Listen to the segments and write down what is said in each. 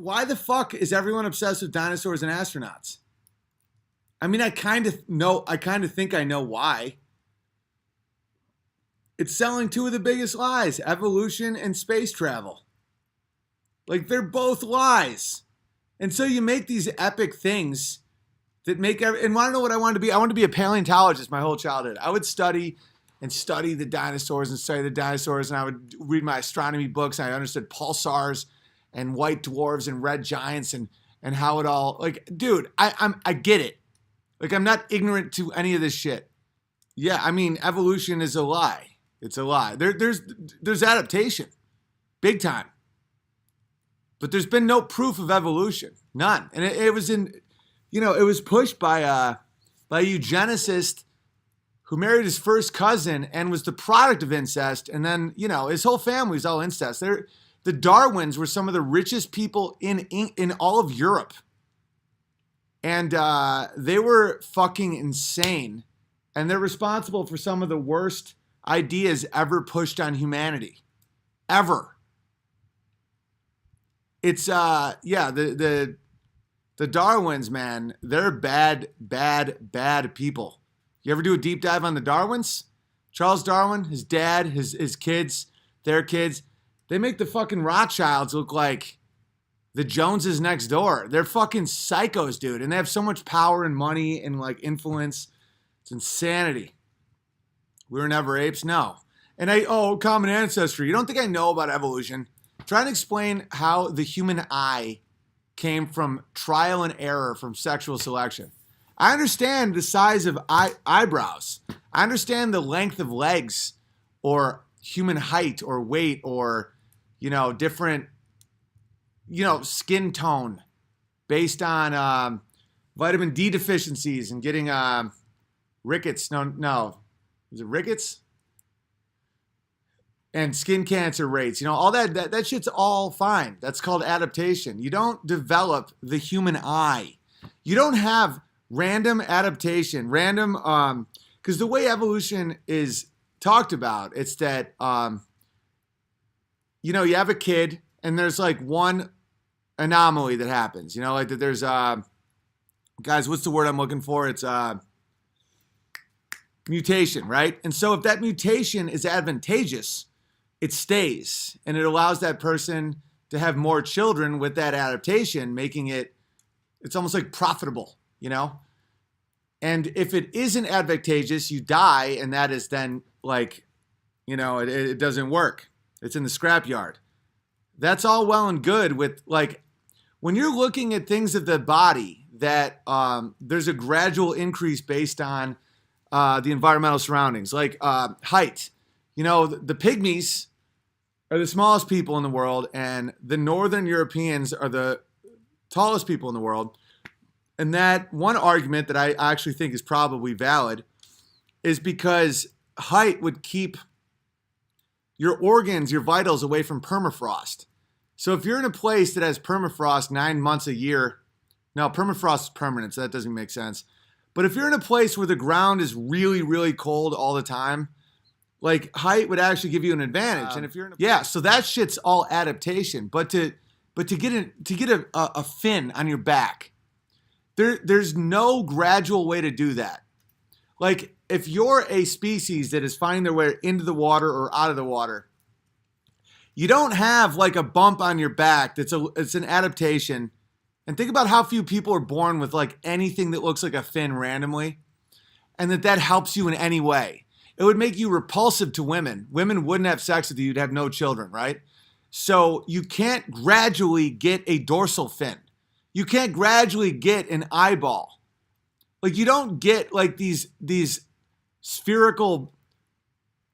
why the fuck is everyone obsessed with dinosaurs and astronauts? I mean, I kind of know, I kind of think I know why. It's selling two of the biggest lies, evolution and space travel. Like, they're both lies. And so you make these epic things that make and want to know what I wanted to be? I wanted to be a paleontologist my whole childhood. I would study the dinosaurs and I would read my astronomy books and I understood pulsars and white dwarves and red giants and how it all, like, dude, I get it. Like, I'm not ignorant to any of this shit. Yeah, I mean, evolution is a lie. It's a lie. There's adaptation, big time. But there's been no proof of evolution, none. And it was it was pushed by a eugenicist who married his first cousin and was the product of incest. And then, his whole family was all incest. The Darwins were some of the richest people in all of Europe. And they were fucking insane. And they're responsible for some of the worst ideas ever pushed on humanity. Ever. It's, the Darwins, man, they're bad people. You ever do a deep dive on the Darwins? Charles Darwin, his dad, his kids, their kids, they make the fucking Rothschilds look like the Joneses next door. They're fucking psychos, dude. And they have so much power and money and like influence. It's insanity. We were never apes? No. And common ancestry. You don't think I know about evolution? Trying to explain how the human eye came from trial and error from sexual selection. I understand the size of eyebrows. I understand the length of legs or human height or weight or, different, skin tone based on vitamin D deficiencies and getting rickets. No. Is it rickets? And skin cancer rates, all that shit's all fine. That's called adaptation. You don't develop the human eye. You don't have random adaptation, because the way evolution is talked about, it's that, you have a kid and there's like one anomaly that happens, like that there's, guys, what's the word I'm looking for? It's, mutation, right? And so if that mutation is advantageous, it stays and it allows that person to have more children with that adaptation, making it's almost like profitable, And if it isn't advantageous, you die. And that is then like, it doesn't work. It's in the scrapyard. That's all well and good with like, when you're looking at things of the body that there's a gradual increase based on the environmental surroundings, like height. The pygmies are the smallest people in the world, and the Northern Europeans are the tallest people in the world. And that one argument that I actually think is probably valid is because height would keep your organs, your vitals away from permafrost. So if you're in a place that has permafrost 9 months a year, no, permafrost is permanent, so that doesn't make sense. But if you're in a place where the ground is really, really cold all the time, like height would actually give you an advantage. And if you're in so that shit's all adaptation. But to get a fin on your back, there's no gradual way to do that. Like if you're a species that is finding their way into the water or out of the water, you don't have like a bump on your back it's an adaptation. And think about how few people are born with like anything that looks like a fin randomly, and that helps you in any way. It would make you repulsive to women. Women wouldn't have sex with you. You'd have no children, right? So you can't gradually get a dorsal fin. You can't gradually get an eyeball. Like you don't get like these spherical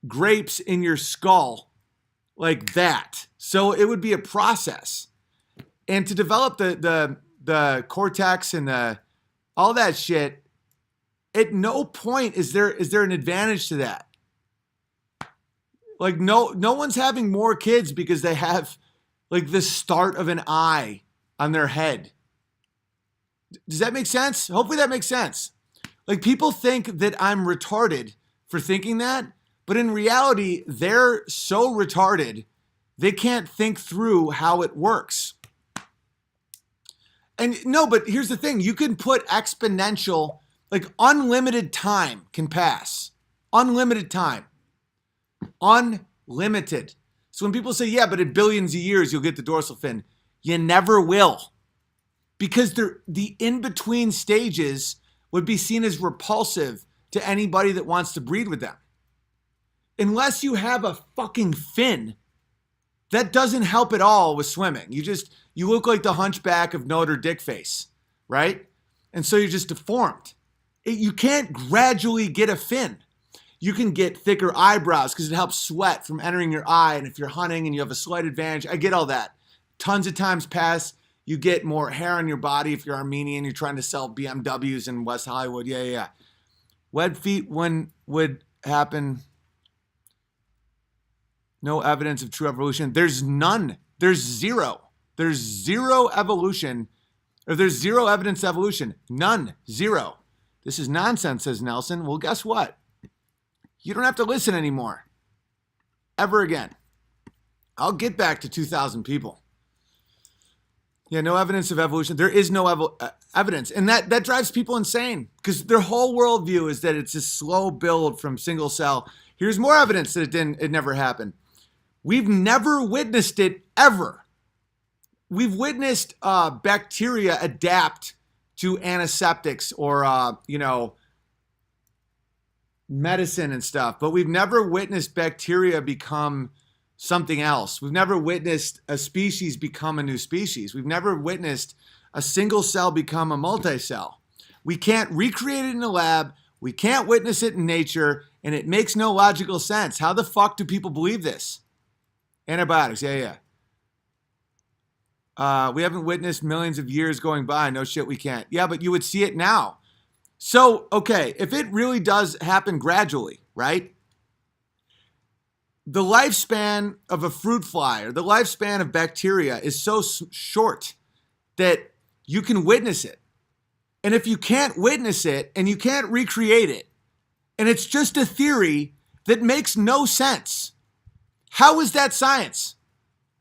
grapes in your skull like that. So it would be a process. And to develop the cortex and all that shit, at no point is there an advantage to that. Like no one's having more kids because they have like the start of an eye on their head. Does that make sense? Hopefully that makes sense. Like people think that I'm retarded for thinking that, but in reality, they're so retarded, they can't think through how it works. And no, but here's the thing. You can put exponential, like unlimited time can pass. Unlimited time. Unlimited. So when people say, yeah, but in billions of years, you'll get the dorsal fin. You never will. Because the in-between stages would be seen as repulsive to anybody that wants to breed with them. Unless you have a fucking fin, that doesn't help at all with swimming. You look like the hunchback of Notre Dick face, right? And so you're just deformed. You can't gradually get a fin. You can get thicker eyebrows because it helps sweat from entering your eye. And if you're hunting and you have a slight advantage, I get all that. Tons of times pass. You get more hair on your body if you're Armenian. You're trying to sell BMWs in West Hollywood. Yeah. Web feet when would happen. No evidence of true evolution. There's none. There's zero. There's zero evolution. Or there's zero evidence of evolution. None. Zero. This is nonsense, says Nelson. Well, guess what? You don't have to listen anymore. Ever again. I'll get back to 2,000 people. Yeah, no evidence of evolution. There is no evidence. And that drives people insane because their whole worldview is that it's a slow build from single cell. Here's more evidence that it never happened. We've never witnessed it ever. We've witnessed bacteria adapt to antiseptics or, medicine and stuff, but we've never witnessed bacteria become something else. We've never witnessed a species become a new species. We've never witnessed a single cell become a multi-cell. We can't recreate it in a lab. We can't witness it in nature, and it makes no logical sense. How the fuck do people believe this? Antibiotics, yeah. We haven't witnessed millions of years going by. No shit, we can't. Yeah, but you would see it now. So, okay, if it really does happen gradually, right? The lifespan of a fruit fly or the lifespan of bacteria is so short that you can witness it. And if you can't witness it and you can't recreate it, and it's just a theory that makes no sense, how is that science?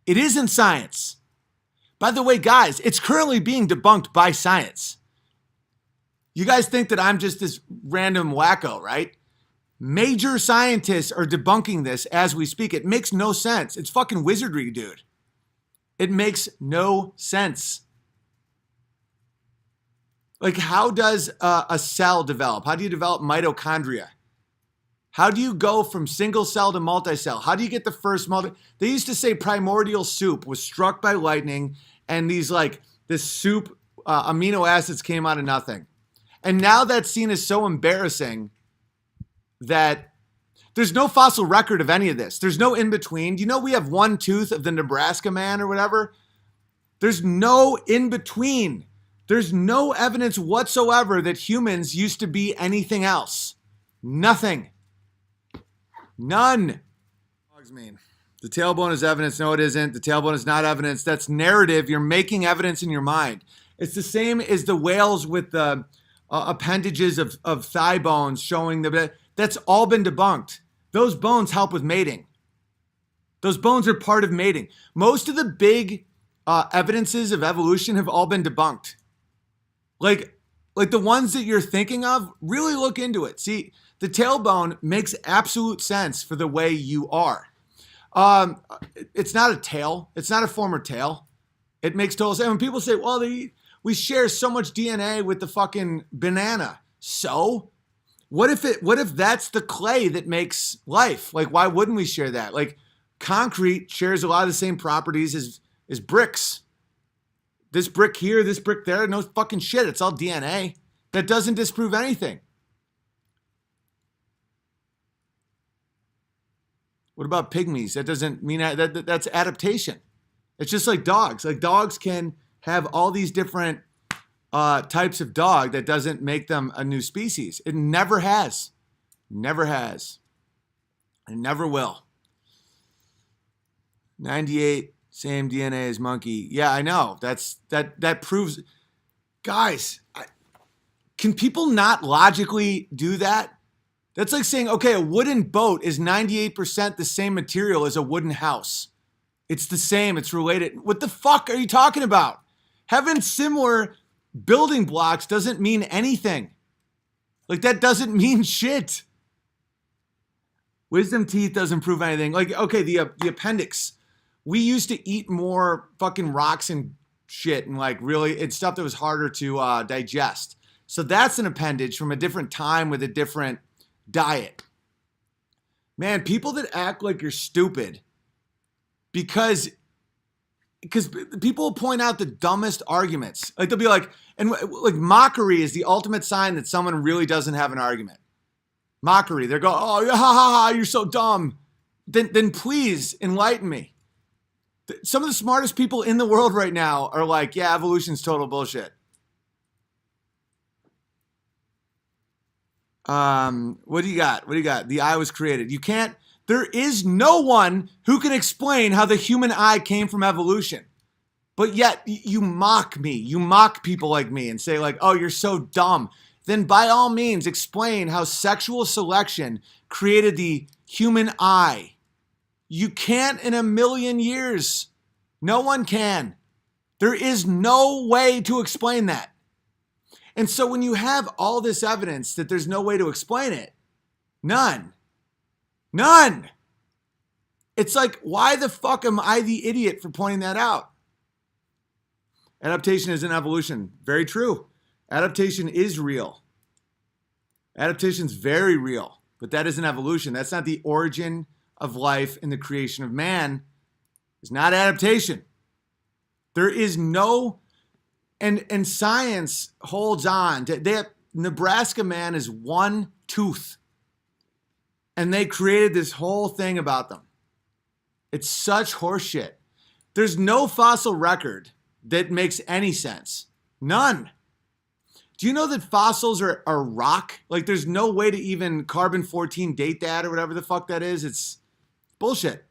It isn't science. By the way, guys, it's currently being debunked by science. You guys think that I'm just this random wacko, right? Major scientists are debunking this as we speak. It makes no sense. It's fucking wizardry, dude. It makes no sense. Like, how does a cell develop? How do you develop mitochondria? How do you go from single cell to multi-cell? How do you get the first They used to say primordial soup was struck by lightning and this soup, amino acids came out of nothing. And now that's seen as so embarrassing that there's no fossil record of any of this. There's no in-between. Do you know we have one tooth of the Nebraska man or whatever? There's no in-between. There's no evidence whatsoever that humans used to be anything else. Nothing. None. Dogs mean. The tailbone is evidence. No, it isn't. The tailbone is not evidence. That's narrative. You're making evidence in your mind. It's the same as the whales with the appendages of thigh bones showing that's all been debunked. Those bones help with mating. Those bones are part of mating. Most of the big evidences of evolution have all been debunked. Like the ones that you're thinking of, really look into it. See, the tailbone makes absolute sense for the way you are. It's not a tail. It's not a former tail. It makes total sense. When people say, well, we share so much DNA with the fucking banana. So what if that's the clay that makes life? Like, why wouldn't we share that? Like, concrete shares a lot of the same properties as bricks. This brick here, this brick there, no fucking shit. It's all DNA. That doesn't disprove anything. What about pygmies? That doesn't mean that's adaptation. It's just like dogs. Like, dogs can have all these different types of dog. That doesn't make them a new species. It never has. Never has. And never will. 98, same DNA as monkey. Yeah, I know. That proves. Guys, can people not logically do that? That's like saying, okay, a wooden boat is 98% the same material as a wooden house. It's the same. It's related. What the fuck are you talking about? Having similar building blocks doesn't mean anything. Like, that doesn't mean shit. Wisdom teeth doesn't prove anything. Like, okay, the appendix. We used to eat more fucking rocks and shit, and like really, it's stuff that was harder to digest. So that's an appendage from a different time with a different diet. Man, people that act like you're stupid because people will point out the dumbest arguments. Like, they'll be like, and like, mockery is the ultimate sign that someone really doesn't have an argument. Mockery. They're going, oh, ha, ha, ha, you're so dumb. Then please enlighten me. Some of the smartest people in the world right now are like, yeah, evolution's total bullshit. What do you got? The eye was created. There is no one who can explain how the human eye came from evolution. But yet you mock me. You mock people like me and say like, oh, you're so dumb. Then by all means explain how sexual selection created the human eye. You can't in a million years. No one can. There is no way to explain that. And so when you have all this evidence that there's no way to explain it, none. It's like, why the fuck am I the idiot for pointing that out? Adaptation isn't evolution. Very true. Adaptation is real. Adaptation's very real, but that isn't evolution. That's not the origin of life and the creation of man. It's not adaptation. There is no, and science holds on. Nebraska man is one tooth. And they created this whole thing about them. It's such horseshit. There's no fossil record that makes any sense. None. Do you know that fossils are rock? Like, there's no way to even carbon-14 date that or whatever the fuck that is. It's bullshit.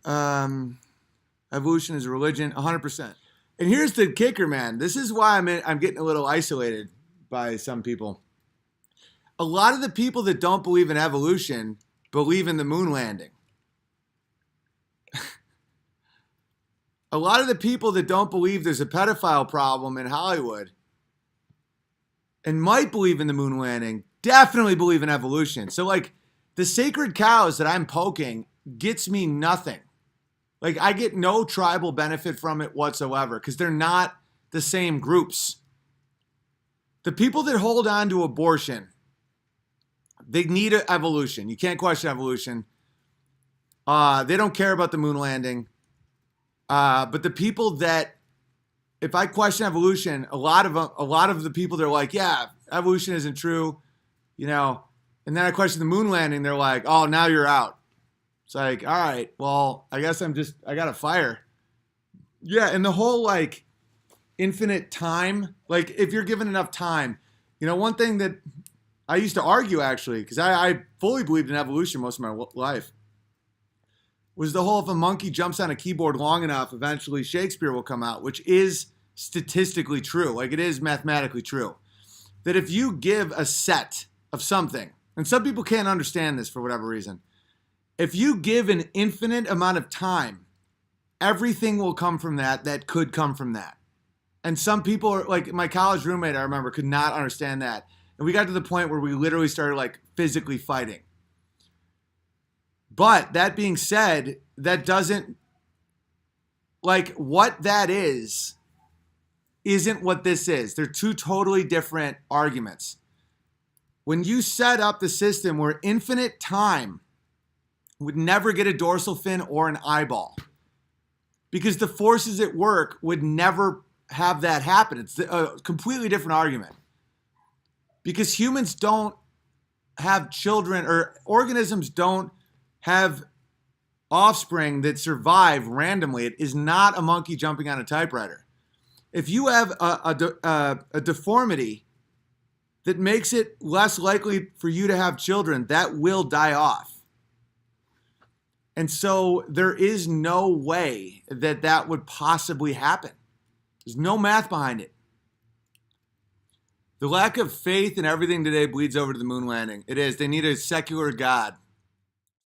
Evolution is a religion, 100%. And here's the kicker, man. This is why I'm getting a little isolated by some people. A lot of the people that don't believe in evolution believe in the moon landing. A lot of the people that don't believe there's a pedophile problem in Hollywood and might believe in the moon landing definitely believe in evolution. So like, the sacred cows that I'm poking gets me nothing. Like, I get no tribal benefit from it whatsoever because they're not the same groups. The people that hold on to abortion, they need evolution. You can't question evolution. They don't care about the moon landing. But the people that, if I question evolution, a lot of the people, they're like, yeah, evolution isn't true, you know. And then I question the moon landing, they're like, oh, now you're out. It's like, all right, well, I guess I got to fire. Yeah, and the whole like infinite time, like if you're given enough time, you know, one thing that I used to argue actually, because I fully believed in evolution most of my life, was the whole if a monkey jumps on a keyboard long enough, eventually Shakespeare will come out, which is statistically true. Like, it is mathematically true. That if you give a set of something, and some people can't understand this for whatever reason, if you give an infinite amount of time, everything will come from that could come from that. And some people are like, my college roommate, I remember, could not understand that. And we got to the point where we literally started like physically fighting. But that being said, that doesn't, like, what that is isn't what this is. They're two totally different arguments. When you set up the system where infinite time would never get a dorsal fin or an eyeball, because the forces at work would never have that happen. It's a completely different argument. Because humans don't have children, or organisms don't have offspring that survive randomly. It is not a monkey jumping on a typewriter. If you have a deformity that makes it less likely for you to have children, that will die off. And so there is no way that would possibly happen. There's no math behind it. The lack of faith in everything today bleeds over to the moon landing. It is. They need a secular God.